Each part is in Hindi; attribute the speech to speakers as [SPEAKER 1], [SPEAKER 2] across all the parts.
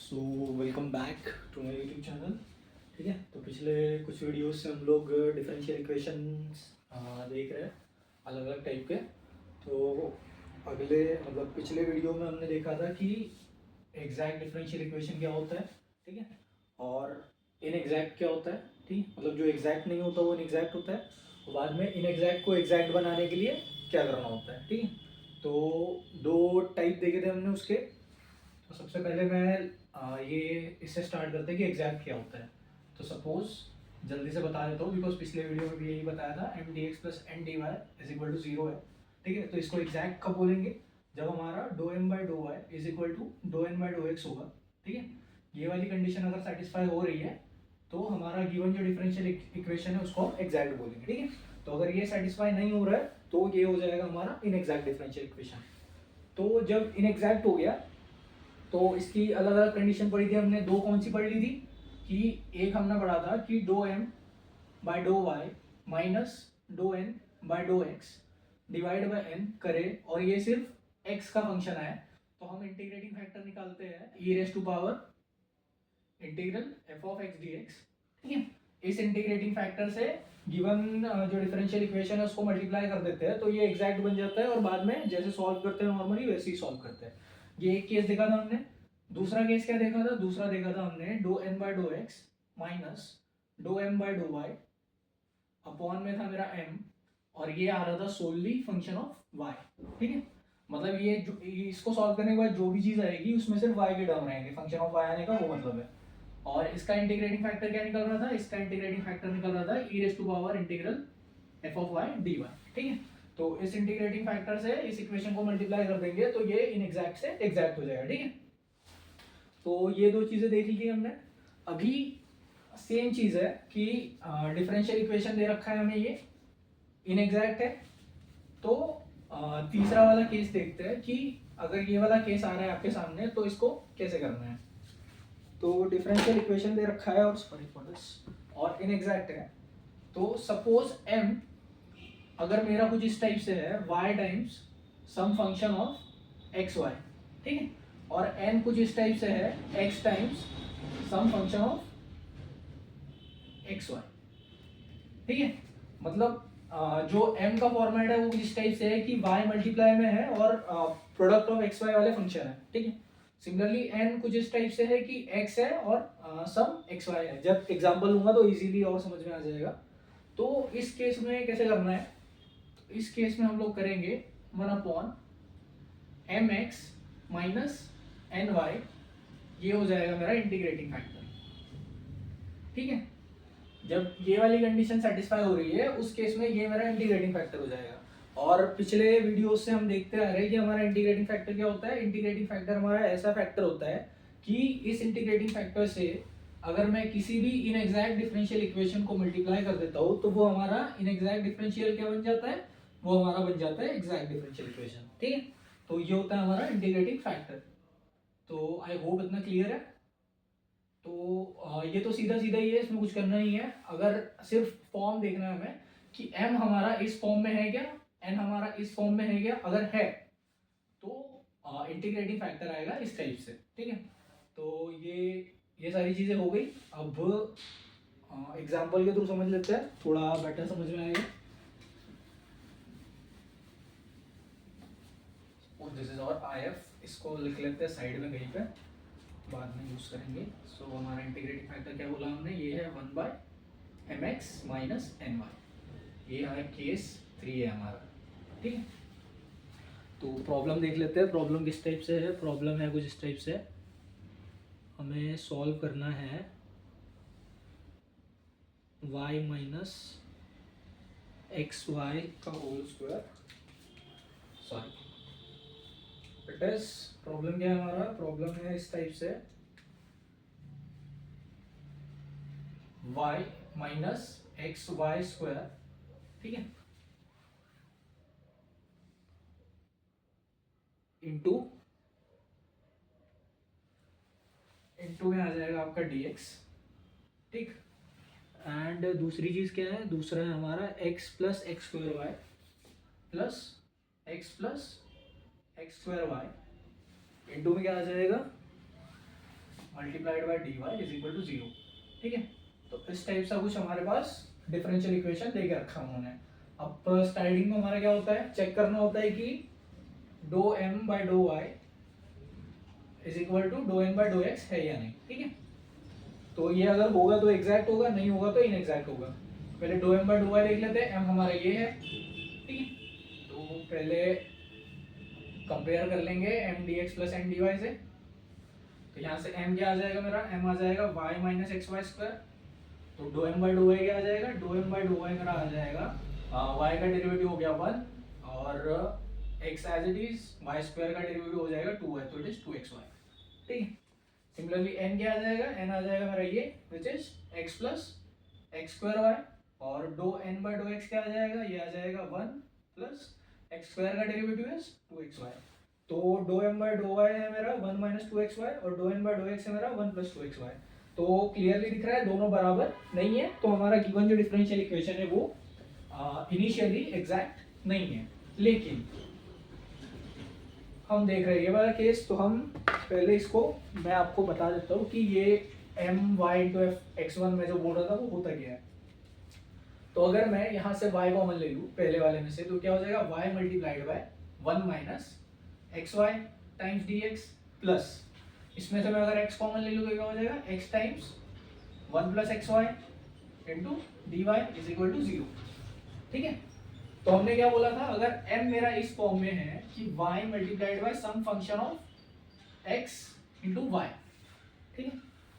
[SPEAKER 1] So welcome back to my YouTube channel. ठीक है, तो पिछले कुछ वीडियोस से हम लोग डिफरेंशियल इक्वेशंस देख रहे हैं अलग अलग टाइप के। तो अगले मतलब पिछले वीडियो में हमने देखा था कि एग्जैक्ट डिफरेंशियल इक्वेशन क्या होता है, ठीक है, और इनएग्जैक्ट क्या होता है। ठीक, मतलब जो एग्जैक्ट नहीं होता वो इनएग्जैक्ट होता है, और बाद में इनएग्जैक्ट को एग्जैक्ट बनाने के लिए क्या करना होता है। ठीक है, तो दो टाइप देखे थे हमने उसके। तो सबसे पहले मैं ये इससे स्टार्ट करते हैं कि एग्जैक्ट क्या होता है। तो सपोज जल्दी से बता देता हूँ बिकॉज पिछले वीडियो में भी यही बताया था, M D X plus N D Y is equal to zero है। ठीक है, तो इसको एग्जैक्ट कब बोलेंगे? जब हमारा डो M by dough Y is equal to डो एन बाई डो एक्स होगा। ठीक है, ये वाली कंडीशन अगर सेटिस्फाई हो रही है तो हमारा गिवन जो डिफरेंशियल इक्वेशन है उसको एग्जैक्ट बोलेंगे। ठीक है, तो अगर ये सेटिस्फाई नहीं हो रहा है तो ये हो जाएगा हमारा इनएग्जैक्ट डिफरेंशियल इक्वेशन। तो जब इनएग्जैक्ट हो गया तो इसकी अलग अलग कंडीशन पढ़ी थी हमने। दो कौन सी पढ़ ली थी कि एक हमने पढ़ा था कि डो एम बाय डो वाई माइनस डो एन बाय डो एक्स डिवाइड बाय एन करे, और ये सिर्फ एक्स का फंक्शन है तो हम इंटीग्रेटिंग फैक्टर निकालते हैं e raise to power integral F of X D X. ठीक है, इस इंटीग्रेटिंग फैक्टर से गिवन जो डिफरेंशियल इक्वेशन है उसको मल्टीप्लाई कर देते हैं तो ये एग्जैक्ट बन जाता है, और बाद में जैसे सॉल्व करते हैं नॉर्मली वैसे ही सॉल्व करते हैं। ये एक केस देखा था हमने। दूसरा केस क्या देखा था? दूसरा देखा था हमने डो एन बाय डो एक्स माइनस डो एम बाय डो वाई, अपॉन में था मेरा एम, और ये आ रहा था सोलली फंक्शन ऑफ वाई। ठीक है, मतलब ये जो इसको सॉल्व करने के बाद जो भी चीज आएगी उसमें सिर्फ वाई के टर्म रहेंगे, फंक्शन ऑफ वाई आने का वो मतलब है। और इसका इंटीग्रेटिंग फैक्टर क्या निकल रहा था? इसका इंटीग्रेटिंग फैक्टर निकल रहा था e raise to power integral F of Y D Y. ठीक है, तो इस इंटीग्रेटिंग फैक्टर से इस इक्वेशन को मल्टीप्लाई कर देंगे तो ये इनएग्जैक्ट से एग्जैक्ट हो जाएगा। ठीक है, तो ये दो चीजें देख ली हमने। अभी सेम चीज है कि डिफरेंशियल इक्वेशन दे रखा है हमें, ये इनएग्जैक्ट है। तो तीसरा वाला केस देखते हैं कि अगर ये वाला केस आ रहा है आपके सामने तो इसको कैसे करना है। तो डिफरेंशियल इक्वेशन दे रखा है और इनएग्जैक्ट है। तो सपोज m अगर मेरा कुछ इस टाइप से है y times some function of x Y, ठीक है, और n कुछ इस टाइप से है x times some function of x Y. ठीक है, मतलब जो m का फॉर्मेट है वो इस टाइप से है कि y मल्टीप्लाई में है और प्रोडक्ट ऑफ एक्स वाई वाले फंक्शन है। ठीक है, सिमिलरली n कुछ इस टाइप से है कि x है और सम एक्स वाई है। जब एग्जांपल लूंगा तो इजीली और समझ में आ जाएगा। तो इस केस में कैसे करना है? तो इस केस में हम लोग करेंगे 1/mx माइनस एन वाई, ये हो जाएगा मेरा इंटीग्रेटिंग फैक्टर। ठीक है, जब ये वाली कंडीशन सेटिस्फाई हो रही है उस केस में ये मेरा इंटीग्रेटिंग फैक्टर हो जाएगा। और पिछले वीडियोस से हम देखते आ रहे हैं कि हमारा इंटीग्रेटिंग फैक्टर क्या होता है। इंटीग्रेटिंग फैक्टर हमारा ऐसा फैक्टर होता है कि इस इंटीग्रेटिंग फैक्टर से अगर मैं किसी भी इनएग्जैक्ट डिफरेंशियल इक्वेशन को मल्टीप्लाई कर देता हूँ तो वो हमारा इनएग्जैक्ट डिफरेंशियल क्या बन जाता है? वो हमारा बन जाता है एग्जैक्ट डिफरेंशियल इक्वेशन। ठीक है, तो ये होता है हमारा इंटीग्रेटिंग फैक्टर। तो आई होप इतना क्लियर है। तो ये तो सीधा सीधा ही है, इसमें कुछ करना नहीं है। अगर सिर्फ फॉर्म देखना है हमें कि m हमारा इस फॉर्म में है क्या, n हमारा इस फॉर्म में है क्या, अगर है तो इंटीग्रेटिंग फैक्टर आएगा इस टाइप से। ठीक है, तो ये सारी चीजें हो गई। अब एग्जांपल के थ्रू समझ लेते हैं, थोड़ा बेटर समझ में आएगा। और दिस इज और IF, इसको लिख लेते हैं साइड में कहीं पे, बाद में यूज करेंगे। सो हमारा इंटीग्रेटिंग फैक्टर क्या बोला हमने? ये है 1/mx माइनस एन वाई। ये है केस 3 है हमारा। ठीक है, तो प्रॉब्लम देख लेते हैं। प्रॉब्लम किस टाइप से है? प्रॉब्लम है कुछ इस टाइप से, हमें सॉल्व करना है y माइनस एक्स वाई का whole square. Sorry, it is problem क्या है हमारा? प्रॉब्लम है इस टाइप से y minus X Y square, ठीक है, इंटू में आ जाएगा आपका dx। ठीक, एंड दूसरी चीज क्या है? दूसरा है हमारा x plus X square Y plus X square Y, into में क्या आ जाएगा? Multiplied by D Y is equal to 0। ठीक है, तो इस टाइप से कुछ हमारे पास डिफरेंशियल इक्वेशन दे के रखा उन्होंने। अब स्टार्टिंग में हमारा क्या होता है, चेक करना होता है कि डो एम बाय डो वाई इज इक्वल टू डो एन बाय डो एक्स है या नहीं। ठीक है, तो ये अगर होगा तो एग्जैक्ट होगा, नहीं होगा तो इनएग्जैक्ट होगा। पहले डो एम बाय डो वाई देख लेते हैं। एम हमारा ये है, ठीक है, तो पहले कंपेयर कर लेंगे M D X plus M D Y से। तो यहाँ से एम क्या आ जाएगा मेरा, एम आ जाएगा Y minus X Y square. तो doe M by dough Y क्या आ जाएगा, doe M by dough Y मेरा आ जाएगा वाई का डेरिवेटिव हो गया 1 और X as it is Y square का डेरिवेटिव हो जाएगा 2y, तो इट इज 2xy। ठीक है, सिमिलरली n क्या आ जाएगा, n आ जाएगा मेरा ये which is x plus X square Y, और doe n by dough X क्या आ जाएगा, ये आ जाएगा 1 प्लस एक्स स्क्वायर का डेरिवेटिव इज 2xy। तो doe m by dough Y है मेरा 1 माइनस 2xy और doe n by dough X है मेरा 1 प्लस 2xy। तो क्लियरली दिख रहा है दोनों बराबर नहीं है, तो हमारा गिवन जो डिफरेंशियल इक्वेशन है वो इनिशियली एग्जैक्ट नहीं है। लेकिन हम देख रहे हैं ये वाला केस, तो हम पहले इसको मैं आपको बता देता हूँ कि ये M Y into F X one में जो बोल रहा था वो होता क्या है। तो अगर मैं यहाँ से y कॉमन ले लूँ पहले वाले में से, तो क्या हो जाएगा y multiplied by 1 minus X Y times D X plus, इसमें से मैं अगर x कॉमन ले लूँ तो क्या हो जाएगा x times 1 plus X Y into D Y is equal to 0। ठीक है, तो हमने क्या बोला था, अगर m मेरा इस फॉर्म में है कि y multiplied by some function of x into Y. ठीक है,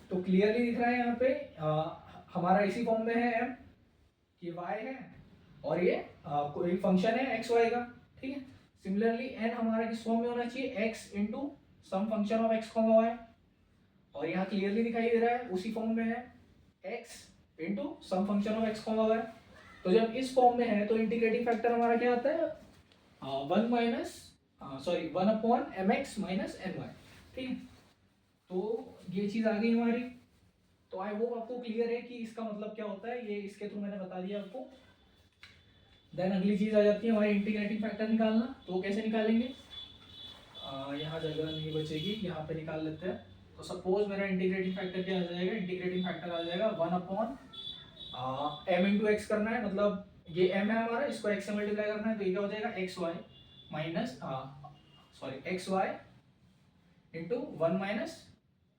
[SPEAKER 1] तो क्लियरली दिख रहा है यहाँ पे हमारा इसी फॉर्म में है m कि y है और ये कोई फंक्शन है x y का। ठीक है, सिमिलरली n हमारा किस फॉर्म में होना चाहिए, x into some function of x comma y, और यहाँ क्लियरली दिखाई दे रहा है उसी फॉर्म में है x into some function of x comma y। तो जब इस फॉर्म में है तो इंटीग्रेटिंग फैक्टर हमारा क्या आता है, 1 upon M X minus N Y. ठीक है, तो ये चीज़ आ गई हमारी। तो आई होप आपको क्लियर है कि इसका मतलब क्या होता है, ये इसके थ्रू मैंने बता दिया आपको। देन अगली चीज़ आ जाती है हमारी इंटीग्रेटिंग फैक्टर निकालना। तो कैसे निकालेंगे, यहाँ जगह नहीं बचेगी, यहाँ पे निकाल लेते हैं। तो सपोज मेरा इंटीग्रेटिंग फैक्टर क्या आ जाएगा, इंटीग्रेटिंग फैक्टर आ जाएगा 1 अपॉन m इंटू एक्स करना है, मतलब ये m है हमारा, इसको x से मल्टीप्लाई करना है, तो ये क्या हो जाएगा X Y minus X Y into 1 minus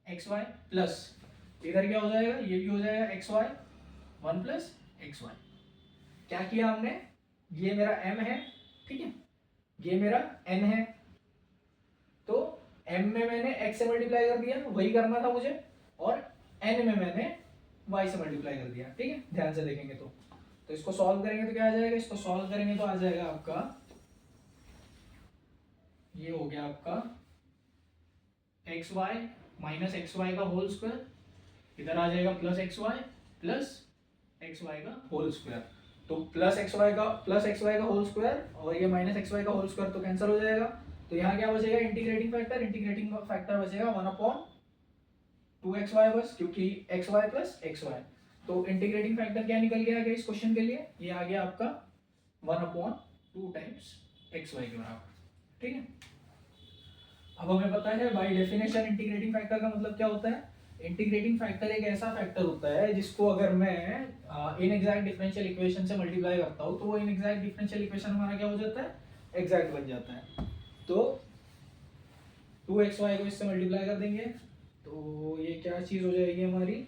[SPEAKER 1] X Y plus इधर क्या हो जाएगा, ये भी हो जाएगा X Y 1 plus X Y. क्या किया हमने, ये मेरा m है, ठीक है, ये मेरा n है, तो m में मैंने x से मल्टीप्लाई कर दिया, वही करना था मुझे, और n में मैंने y से मल्टीप्लाई कर दिया। ठीक है, ध्यान से देखेंगे तो इसको सॉल्व करेंगे तो क्या आ जाएगा, इसको सॉल्व करेंगे तो आ जाएगा आपका, ये हो गया आपका X Y minus X Y का होल स्क्वायर, इधर आ जाएगा प्लस एक्स वाई का होल स्क्वायर। तो प्लस एक्स वाई का होल स्क्वायर और ये माइनस एक्स वाई का होल स्क्वायर तो कैंसिल हो जाएगा। तो यहाँ क्या बचेगा, इंटीग्रेटिंग फैक्टर बचेगा 1 अपॉन 2xy बस, क्योंकि xy प्लस xy। तो इंटीग्रेटिंग फैक्टर क्या निकल के आ गया इस क्वेश्चन के लिए, ये आ गया आपका 1 अपॉन 2 टाइम्स xy के बराबर। ठीक है, अब हमें पता है बाय डेफिनेशन इंटीग्रेटिंग फैक्टर का मतलब क्या होता है। इंटीग्रेटिंग फैक्टर एक ऐसा फैक्टर होता है जिसको अगर मैं इनएग्जैक्ट डिफरेंशियल इक्वेशन से मल्टीप्लाई करता हूँ तो वो इनएग्जैक्ट डिफरेंशियल इक्वेशन हमारा क्या हो जाता है, एग्जैक्ट बन जाता है। तो 2xy को इससे मल्टीप्लाई कर देंगे तो ये क्या चीज़ हो जाएगी हमारी,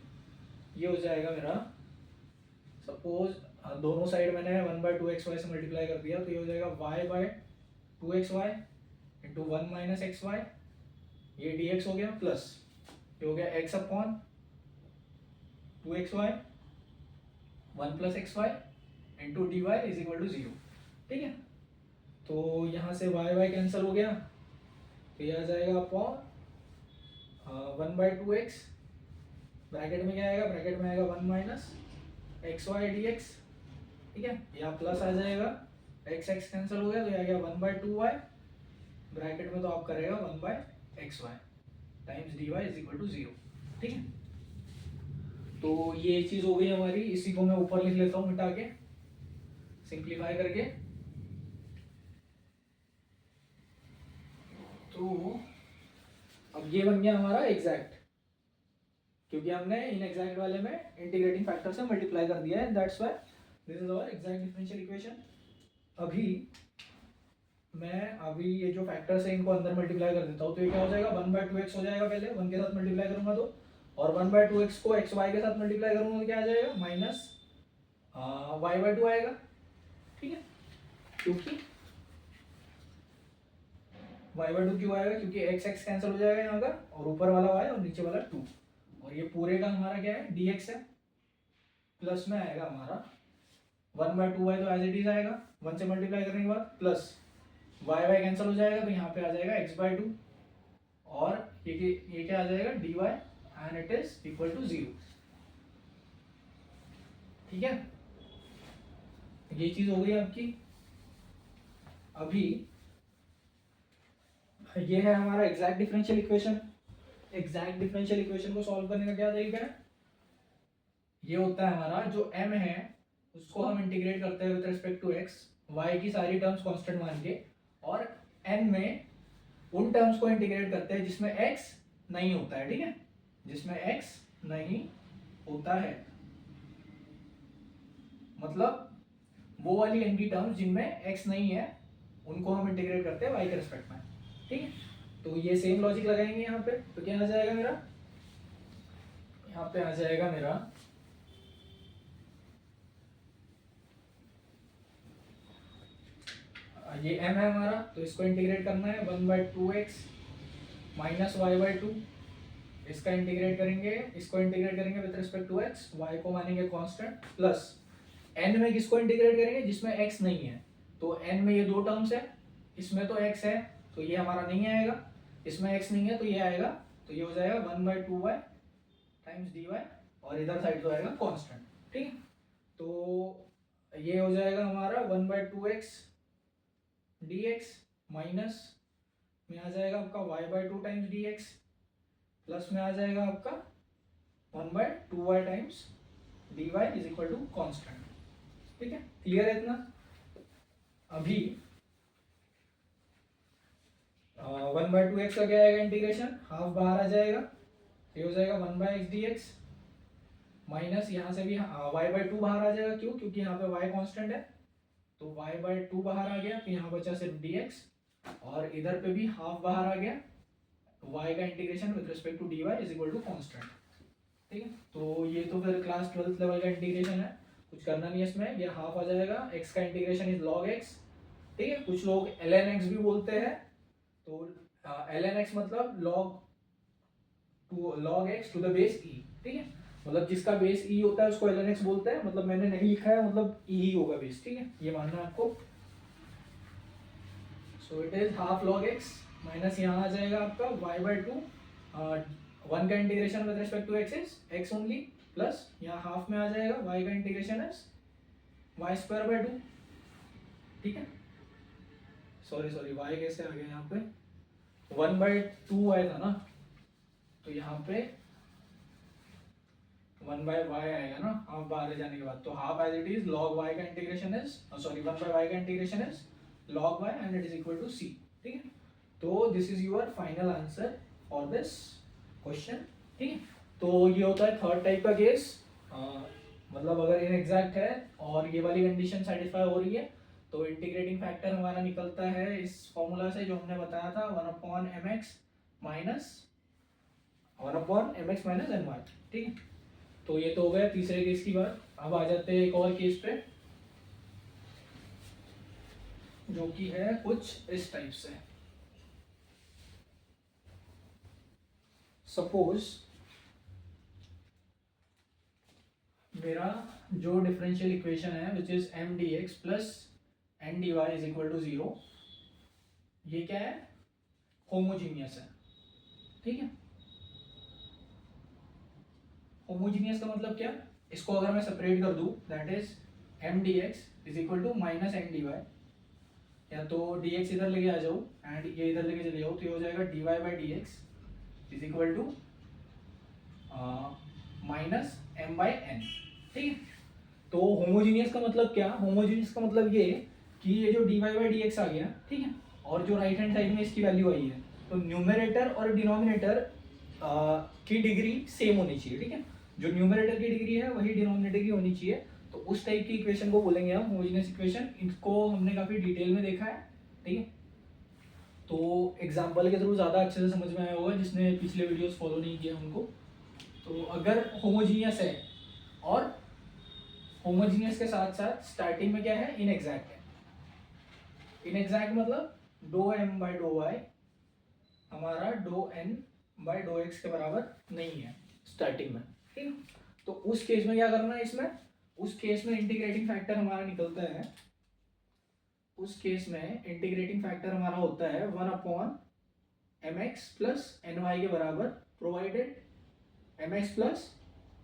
[SPEAKER 1] ये हो जाएगा मेरा, सपोज दोनों साइड मैंने 1/2xy से मल्टीप्लाई कर दिया, तो ये हो जाएगा y/2xy into 1 minus X Y, ये dx हो गया, प्लस ये हो गया x upon 2xy 1 plus X Y into D Y is equal to 0। ठीक है, तो यहाँ से y कैंसिल हो गया, तो ये आ जाएगा अपॉन 1/2x, ब्रैकेट में क्या आएगा, ब्रैकेट में आएगा 1 minus X Y D X. ठीक है, यहाँ प्लस आ जाएगा, x कैंसिल हो गया, तो ये आ गया 1/2y, ब्रैकेट में तो आप करेगा 1/xy times dy is equal to 0। ठीक है, तो ये चीज़ हो गई हमारी, इसी को मैं ऊपर लिख लेता हूँ मिटा के, सिंप्लीफाई करके। तो अब ये बन गया हमारा एग्जैक्ट। क्योंकि हमने इन एग्जैक्ट वाले में इंटीग्रेटिंग फैक्टर से मल्टीप्लाई कर दिया है, that's why this is our exact differential equation. अभी ये जो फैक्टर्स है इनको अंदर मल्टीप्लाई कर देता हूँ, तो ये क्या हो जाएगा 1/2x हो जाएगा, पहले 1 के साथ मल्टीप्लाई करूंगा तो, और 1/2x को x y के साथ मल्टीप्लाई करूंगा तो क्या आ जाएगा माइनस y/2 आएगा। ठीक है, क्योंकि y/2 क्यों आएगा, क्योंकि x कैंसिल हो जाएगा यहाँ का, और ऊपर वाला y और नीचे वाला 2, और ये पूरे का हमारा क्या है dx है, प्लस में आएगा हमारा 1/2y तो एज इट इज आएगा 1 से मल्टीप्लाई करने के बाद, प्लस y कैंसिल हो जाएगा तो यहाँ पे आ जाएगा x/2, और ये क्या आ जाएगा dy and it is equal to 0। ठीक है, ये चीज हो गई आपकी। अभी ये है हमारा exact differential equation. Exact differential equation को सॉल्व करने का क्या तरीका है, ये होता है हमारा जो m है उसको हम इंटीग्रेट करते हैं with respect to x, y की सारी टर्म्स कांस्टेंट मान के, और n में उन टर्म्स को इंटीग्रेट करते हैं जिसमें x नहीं होता है। ठीक है, जिसमें x नहीं होता है, मतलब वो वाली n की टर्म्स जिनमें x नहीं है उनको हम इंटीग्रेट करते हैं y के रिस्पेक्ट में। ठीक है, तो ये सेम लॉजिक लगाएंगे यहाँ पे, तो क्या आ जाएगा मेरा, यहाँ पे आ जाएगा मेरा ये m है हमारा, तो इसको इंटीग्रेट करना है 1/2x माइनस y/2, इसका इंटीग्रेट करेंगे, इसको इंटीग्रेट करेंगे with respect to x, y को मानेंगे कांस्टेंट, प्लस n में किसको इंटीग्रेट करेंगे जिसमें x नहीं है, तो n में ये दो टर्म्स है, इसमें तो x है तो ये हमारा नहीं आएगा, इसमें x नहीं है तो ये आएगा, तो ये हो जाएगा 1/2y टाइम्स dy, और इधर साइड तो आएगा कांस्टेंट। ठीक है, तो ये हो जाएगा हमारा 1/2x dx माइनस में आ जाएगा आपका y/2 टाइम्स dx, प्लस में आ जाएगा आपका 1/2y times dy is equal to constant. ठीक है, क्लियर है इतना। अभी 1/2x का क्या आएगा इंटीग्रेशन, हाफ बाहर आ जाएगा, ये हो जाएगा 1/x dx, माइनस यहाँ से भी y/2 बाहर आ जाएगा, क्यों, क्योंकि यहाँ पे y कांस्टेंट है, तो y/2 बाहर आ गया, तो यहाँ बचा सिर्फ dx, और इधर पे भी हाफ बाहर आ गया, y का integration with respect to dy is equal to constant. ठीक है, तो ये तो फिर क्लास 12th लेवल का इंटीग्रेशन है, कुछ करना नहीं है इसमें, ये हाफ आ जाएगा, x का इंटीग्रेशन इज log x। ठीक है, कुछ लोग ln x भी बोलते हैं, तो ln x मतलब log x to the base e। ठीक है, मतलब जिसका बेस e होता है उसको ln x बोलते हैं, मतलब मैंने नहीं लिखा है, मतलब e ही होगा बेस। ठीक है, ये मानना है आपको। So it is half log x, minus यहाँ आ जाएगा आपका y/2, 1 का integration with respect to x is x only, plus यहाँ हाफ में आ जाएगा y का इंटीग्रेशन इज y²/2। ठीक है, सॉरी y कैसे आ गया यहाँ पे, 1/2 आया था ना, तो यहाँ पे 1/y आएगा ना हाफ बाहर जाने के बाद, तो half as it is log y का इंटीग्रेशन इज 1/y का integration is log y and it is equal to c। ठीक है, तो this is your final answer for this question. ठीक है, तो ये होता है थर्ड टाइप का केस, मतलब अगर इनएग्जैक्ट है और ये वाली कंडीशन सेटिस्फाई हो रही है तो इंटीग्रेटिंग फैक्टर हमारा निकलता है इस फॉर्मूला से जो हमने बताया था 1/mx माइनस ny। ठीक है, तो ये तो हो गया तीसरे केस की बात। अब आ जाते हैं एक और केस पे, जो कि है कुछ इस टाइप से। सपोज मेरा जो डिफरेंशियल इक्वेशन है which is m dx plus n dy is equal to 0, ये क्या है, होमोजीनियस है। ठीक है, होमोजीनियस का मतलब क्या, इसको अगर मैं सेपरेट कर दूं that is m dx is equal to minus n dy, या तो dx इधर लेके आ जाऊं एंड ये इधर लेके चले जाऊं, तो ये हो जाएगा dy/dx is equal to minus m/n। ठीक है, तो होमोजीनियस का मतलब क्या, होमोजीनियस का मतलब ये कि ये जो dy/dx आ गया, ठीक है, और जो राइट हैंड साइड में इसकी वैल्यू आई है, तो न्यूमरेटर और डिनोमिनेटर की डिग्री सेम होनी चाहिए, ठीक है। जो न्यूमरेटर की डिग्री है वही डिनोमिनेटर की होनी चाहिए। तो उस टाइप की इक्वेशन को बोलेंगे हम होमोजेनियस इक्वेशन। इसको हमने काफ़ी डिटेल में देखा है, ठीक है। तो एग्जाम्पल के थ्रू ज़्यादा अच्छे से समझ में आया होगा जिसने पिछले वीडियोस फॉलो नहीं किया उनको। तो अगर होमोजीनियस है और होमोजीनियस के साथ साथ स्टार्टिंग में क्या है, इनएग्जैक्ट है। इनएग्जैक्ट मतलब doe M by dough Y हमारा doe N by dough X के बराबर नहीं है स्टार्टिंग में, ठीक। तो उस केस में क्या करना है, इसमें उस केस में इंटीग्रेटिंग फैक्टर हमारा निकलता है, उस केस में इंटीग्रेटिंग फैक्टर हमारा होता है 1/mx प्लस एन वाई के बराबर, provided mx plus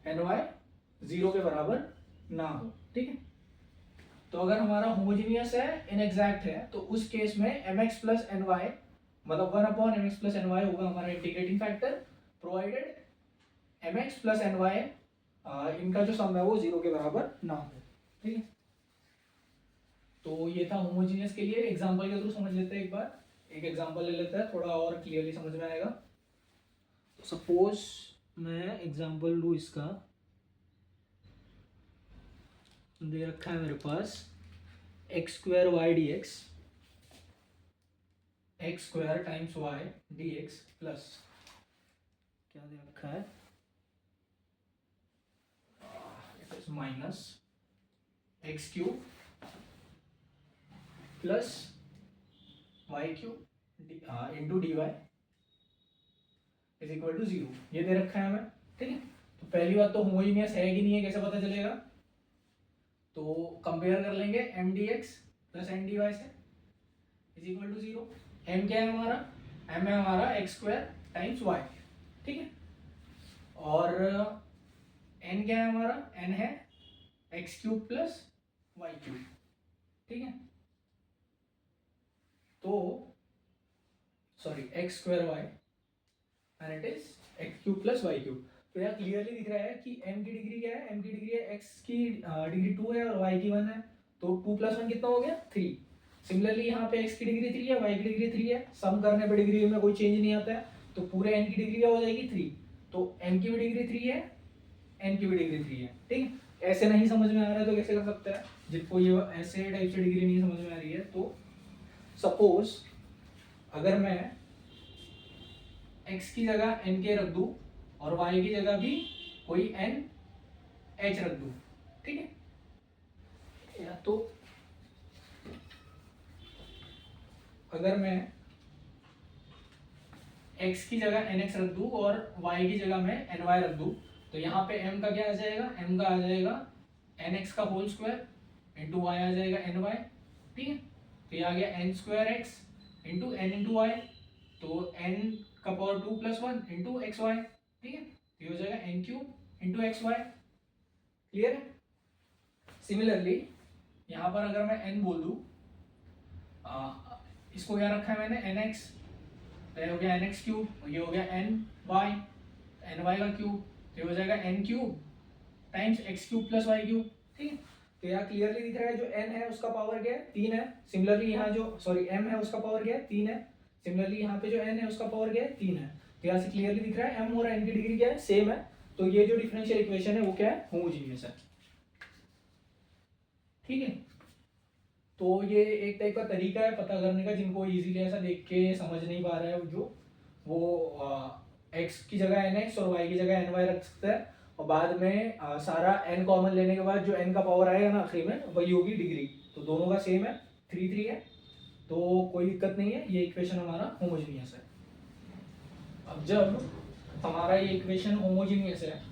[SPEAKER 1] N Y 0 के बराबर ना हो, ठीक है। तो अगर हमारा होमोजीनियस है, इनएग्जैक्ट है, तो उस केस में mx प्लस एन वाई मतलब 1/mx प्लस एन वाई होगा हमारा integrating factor, provided mx plus N Y इनका जो सम है वो 0 के बराबर ना हो, ठीक है। तो ये था होमोजीनियस के लिए। एग्जांपल के थ्रू समझ लेते हैं, एक बार एक एग्जांपल ले लेते हैं, थोड़ा और क्लियरली समझ में आएगा। तो सपोज मैं एग्जांपल लूँ इसका, दे रखा है मेरे पास X square Y D X, X square times Y D X plus क्या दे रखा है, minus X cube plus Y cube into D Y is equal to 0, ये दे रखा है हमें, ठीक है। तो पहली बात तो होमोजीनियस है कि नहीं है कैसे पता चलेगा, तो कंपेयर कर लेंगे M D X plus N D Y से इज इक्वल टू 0। एम क्या है हमारा, एम है हमारा एक्स स्क्वायर टाइम्स वाई, ठीक है। और एन क्या है हमारा, एन है X cube plus Y cube, ठीक है। तो sorry X square Y and it is X cube plus Y cube. तो यहाँ क्लियरली दिख रहा है कि m की डिग्री क्या है, m की डिग्री है x की डिग्री 2 है और y की 1 है, तो 2 + 1 कितना हो गया 3। सिमिलरली यहाँ पे x की डिग्री 3 है, y की डिग्री 3 है, सम करने पे डिग्री में कोई चेंज नहीं आता है, तो पूरे n की डिग्री क्या हो जाएगी 3। तो m की भी डिग्री 3 है, n की भी डिग्री 3 है, ठीक है। ऐसे नहीं समझ में आ रहा है तो कैसे कर सकते हैं, जिनको ये ऐसे टाइप से डिग्री नहीं समझ में आ रही है, तो सपोज अगर मैं x की जगह n के रख दूं और y की जगह भी कोई n h रख दूं, ठीक है। या तो अगर मैं x की जगह nx रख दूं और y की जगह मैं ny रख दूं, तो यहाँ पे m का क्या आ जाएगा, m का आ जाएगा nx का होल स्क्वायर इंटू y आ जाएगा ny, ठीक है। तो ये आ गया n square x into n into Y, तो n का पावर 2 + 1 इंटू एक्स वाई, ठीक है। तो ये हो जाएगा n cube into X Y, clear है। सिमिलरली यहाँ पर अगर मैं n बोल दूँ, इसको क्या रखा है मैंने nx, तो ये हो गया nx क्यूब, ये हो गया ny का क्यूब, तो ये हो जाएगा n cube times x cube plus Y cube, ठीक है। तो यहाँ क्लियरली दिख रहा है जो n है उसका पावर क्या है 3 है, सिमिलरली यहाँ जो m है उसका पावर क्या है 3 है, सिमिलरली यहाँ पे जो n है उसका पावर क्या है 3 है। तो यहाँ से क्लियरली दिख रहा है m और n की डिग्री क्या है, सेम है, तो ये जो डिफरेंशियल इक्वेशन है वो क्या है, होमोजीनियस है, ठीक है। तो ये एक टाइप का तरीका है पता करने का, जिनको इजीली ऐसा देख के समझ नहीं पा रहा है जो वो x की जगह nx और y की जगह ny रख सकता है, और बाद में सारा n कॉमन लेने के बाद जो n का पावर आएगा ना आखिरी में वही होगी डिग्री, तो दोनों का सेम है 3 3 है, तो कोई दिक्कत नहीं है, ये इक्वेशन हमारा होमोजीनियस है। अब जब हमारा ये इक्वेशन होमोजीनियस है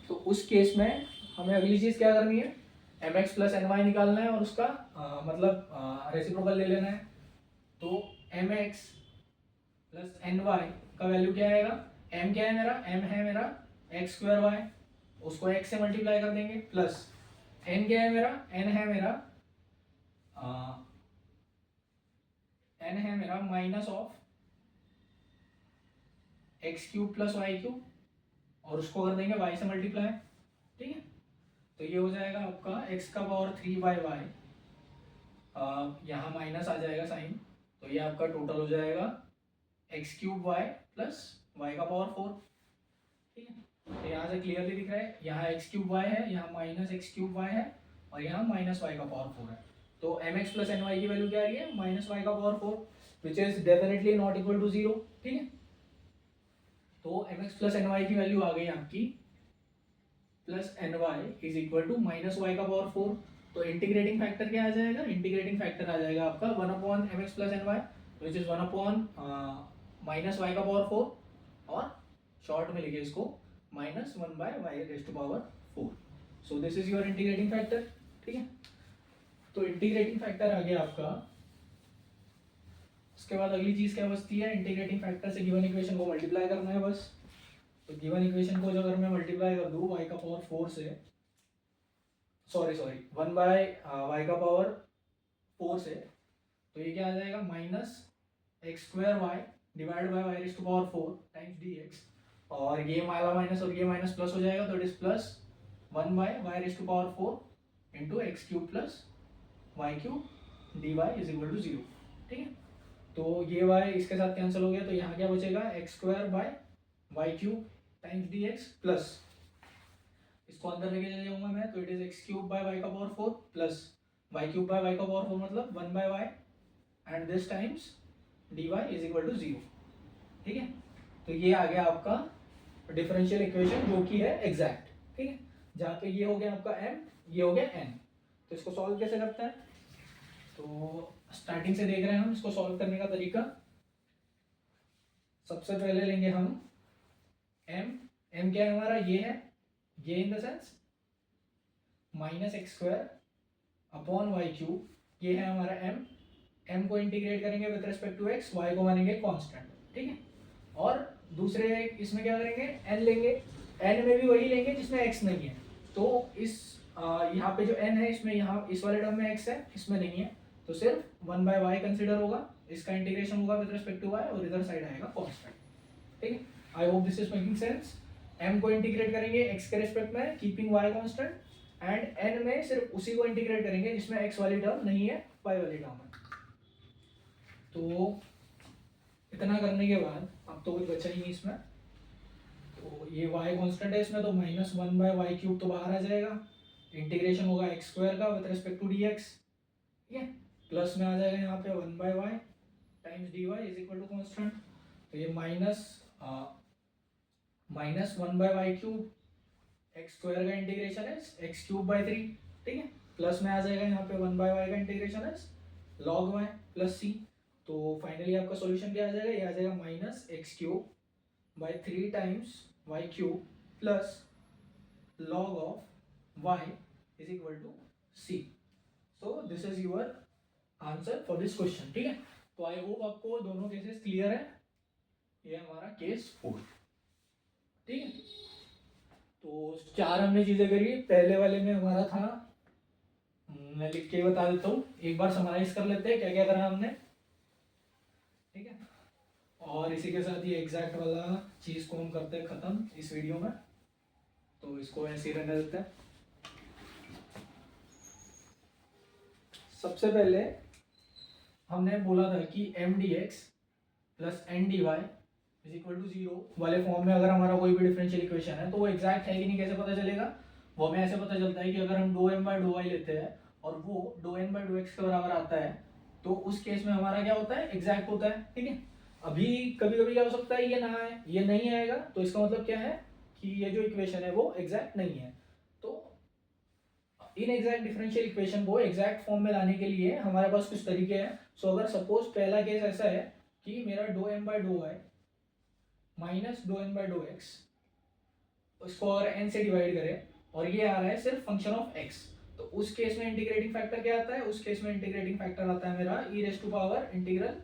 [SPEAKER 1] तो उस केस में हमें अगली चीज़ क्या करनी है, mx प्लस ny निकालना है और उसका मतलब रेसिप्रोकल ले लेना है। तो mx प्लस ny का वैल्यू क्या आएगा, m क्या है मेरा, m है मेरा एक्स स्क्वायर वाई, उसको x से मल्टीप्लाई कर देंगे, प्लस n क्या है मेरा, n है मेरा minus of X cube plus Y cube, और उसको कर देंगे y से मल्टीप्लाई, ठीक है। तो ये हो जाएगा आपका x का पावर 3y, यहाँ माइनस आ जाएगा साइन, तो ये आपका टोटल हो जाएगा X cube Y plus Y का पावर 4, ठीक है। तो यहाँ से क्लियरली दिख रहा है, यहाँ एक्स क्यूब वाई है, यहाँ माइनस एक्स क्यूब वाई है, और यहाँ माइनस वाई का पावर 4 है। तो M X plus N Y की वैल्यू क्या आ रही है, माइनस वाई का power 4, which is definitely not equal to 0, ठीक है। तो M X plus N Y की वैल्यू आ गई आपकी plus N Y is equal to minus Y का पावर 4। तो इंटीग्रेटिंग फैक्टर क्या आ जाएगा, इंटीग्रेटिंग फैक्टर आ जाएगा आपका 1 upon M X plus N Y, which is 1 upon minus Y का पावर 4, और शॉर्ट में लिखे इसको minus 1 by Y raise to power 4। So this is your integrating factor, ठीक है। तो इंटीग्रेटिंग फैक्टर आ गया आपका। उसके बाद अगली चीज क्या बचती है, इंटीग्रेटिंग फैक्टर से गिवन इक्वेशन को मल्टीप्लाई करना है बस। तो गिवन इक्वेशन को अगर मैं मल्टीप्लाई कर दूँ वाई का पावर 4 से, सॉरी 1 बाय वाई का पावर 4 से, तो ये क्या आ जाएगा, minus X square Y divide by Y raise to power 4 times D X, और ये वाला माइनस और ये माइनस प्लस हो जाएगा, तो it is plus 1 by Y raise to power 4 into X cube plus Y cube D Y is equal to 0, ठीक है। तो ये वाई इसके साथ कैंसिल हो गया, तो यहाँ क्या बचेगा, X square by Y cube times D X plus, इसको अंदर लेके चले जाऊंगा मैं, तो it is X cube by Y का power 4 plus Y cube by Y का पावर 4 मतलब 1 by Y and this times D Y is equal to 0, ठीक है। तो ये आ गया आपका डिफरेंशियल इक्वेशन जो कि है एग्जैक्ट, ठीक है। जहाँ पे ये हो गया आपका m, ये हो गया n। तो इसको सॉल्व कैसे करते हैं, तो स्टार्टिंग से देख रहे हैं हम इसको सॉल्व करने का तरीका। सबसे पहले लेंगे हम m क्या है हमारा, ये है, ये in the sense minus X square upon Y cube, ये है हमारा m को इंटीग्रेट करेंगे with respect to x, y को मानेंगे कांस्टेंट, ठीक है। और दूसरे इसमें क्या करेंगे, n लेंगे, n में भी वही लेंगे जिसमें x नहीं है। तो इस यहाँ पे जो n है इसमें, यहाँ इस वाले टर्म में x है, इसमें नहीं है, तो सिर्फ 1 बाय वाई कंसिडर होगा, इसका इंटीग्रेशन होगा विद रिस्पेक्ट टू y, और इधर साइड आएगा कांस्टेंट, ठीक है। I hope this is making sense. m को इंटीग्रेट करेंगे x के रिस्पेक्ट में keeping y constant, and n में सिर्फ उसी को इंटीग्रेट करेंगे जिसमें x वाली टर्म नहीं है, y वाली टर्म है। तो इतना करने के बाद अब तो कुछ बचा ही नहीं इसमें, तो ये y कांस्टेंट है इसमें, तो माइनस 1 बाय वाई क्यूब तो बाहर आ जाएगा, इंटीग्रेशन होगा एक्स स्क्वायर का with respect to D X, ठीक है, प्लस में आ जाएगा यहाँ पे 1 by Y times D Y is equal to constant. तो ये minus 1 by Y cube, X square का इंटीग्रेशन है एक्स क्यूब बाय 3, ठीक है, प्लस में आ जाएगा यहाँ पे 1 बाय वाई का इंटीग्रेशन है लॉग वाई प्लस सी। तो फाइनली आपका सॉल्यूशन क्या आ जाएगा, ये आ जाएगा minus X cube by 3 times Y cube plus log of Y is equal to C. So this is your answer for this question, ठीक है। तो आई होप आपको दोनों केसेस क्लियर है। ये हमारा केस 4, ठीक है। तो 4 हमने चीजें करी, पहले वाले में हमारा था, मैं लिख के बता देता हूँ, एक बार समराइज कर लेते हैं क्या क्या करा हमने, ठीक है। और इसी के साथ ये एग्जैक्ट वाला चीज को हम करते हैं खत्म इस वीडियो में, तो इसको ऐसे ही रहने देते हैं। सबसे पहले हमने बोला था कि M D X plus N D Y is equal to 0 वाले फॉर्म में अगर हमारा कोई भी डिफरेंशियल इक्वेशन है तो वो एग्जैक्ट है कि नहीं कैसे पता चलेगा, वो हमें ऐसे पता चलता है कि अगर हम 2m/2y लेते हैं और वो 2n/2x के बराबर आता है, तो उस केस में हमारा क्या होता है, एग्जैक्ट होता है, ठीक है। अभी कभी कभी क्या हो सकता है, ये ना आए, ये नहीं आएगा, तो इसका मतलब क्या है कि ये जो इक्वेशन है वो एग्जैक्ट नहीं है। तो इन एग्जैक्ट डिफरेंशियल इक्वेशन को एग्जैक्ट फॉर्म में लाने के लिए हमारे पास कुछ तरीके हैं। सो अगर सपोज पहला केस ऐसा है कि मेरा 2m/2y माइनस 2n/2x, उसको अगर n से डिवाइड करें और ये आ रहा है सिर्फ फंक्शन ऑफ x, तो उस केस में इंटीग्रेटिंग फैक्टर क्या आता है, उस केस में इंटीग्रेटिंग फैक्टर आता है मेरा e raise to power integral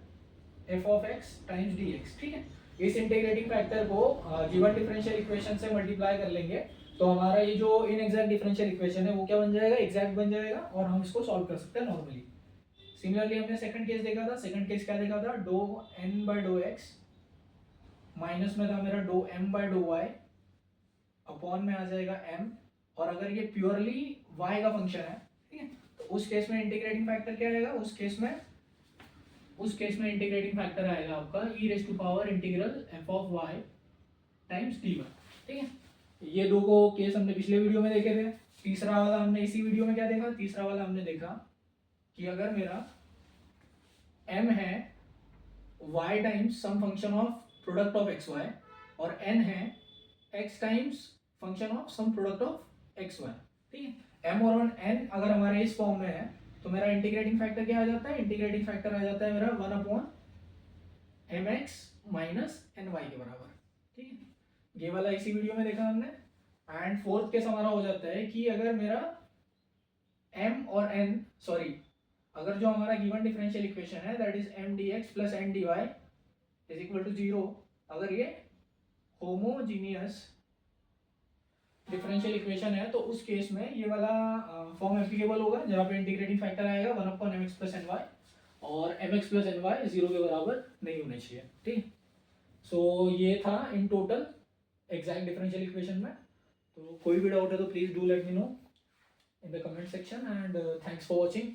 [SPEAKER 1] f of x times dx, ठीक है। इस इंटीग्रेटिंग फैक्टर को गिवन डिफरेंशियल इक्वेशन से मल्टीप्लाई कर लेंगे, तो हमारा ये जो इनएग्जैक्ट डिफरेंशियल इक्वेशन है वो क्या बन जाएगा, एग्जैक्ट बन जाएगा, और हम इसको सॉल्व कर सकते हैं नॉर्मली। सिमिलरली हमने सेकंड केस देखा था, सेकंड केस क्या देखा था, 2n/2x माइनस में था मेरा 2m/2y, अपॉन में आ जाएगा m, और अगर ये प्योरली y का फंक्शन है, ठीक है, तो उस केस में इंटीग्रेटिंग फैक्टर क्या आएगा, उस केस में इंटीग्रेटिंग फैक्टर आएगा आपका e raise to power integral f of y times dy, ठीक है। ये दो को केस हमने पिछले वीडियो में देखे थे। तीसरा वाला हमने इसी वीडियो में क्या देखा, तीसरा वाला हमने देखा कि अगर मेरा m है y times some function of product of x y और n है x times function of some product of x Y, ठीक है। m और n अगर हमारे इस फॉर्म में है तो मेरा इंटीग्रेटिंग फैक्टर क्या आ जाता है, इंटीग्रेटिंग फैक्टर आ जाता है मेरा 1/mx माइनस ny के बराबर, ठीक है। ये वाला इसी वीडियो में देखा हमने। एंड फोर्थ केस हमारा हो जाता है कि अगर मेरा m और n, सॉरी, अगर जो हमारा गिवन डिफरेंशियल इक्वेशन है that is m dx plus n dy is equal to 0, अगर ये होमोजीनियस डिफरेंशियल इक्वेशन है तो उस केस में ये वाला फॉर्म एप्लीकेबल होगा जहाँ पे इंटीग्रेटिंग फैक्टर आएगा 1/mx प्लस ny और mx प्लस ny 0 के बराबर नहीं होने चाहिए, ठीक। सो ये था in total exact differential equation में। तो कोई भी डाउट है तो please do let me know in the comment section and thanks for watching.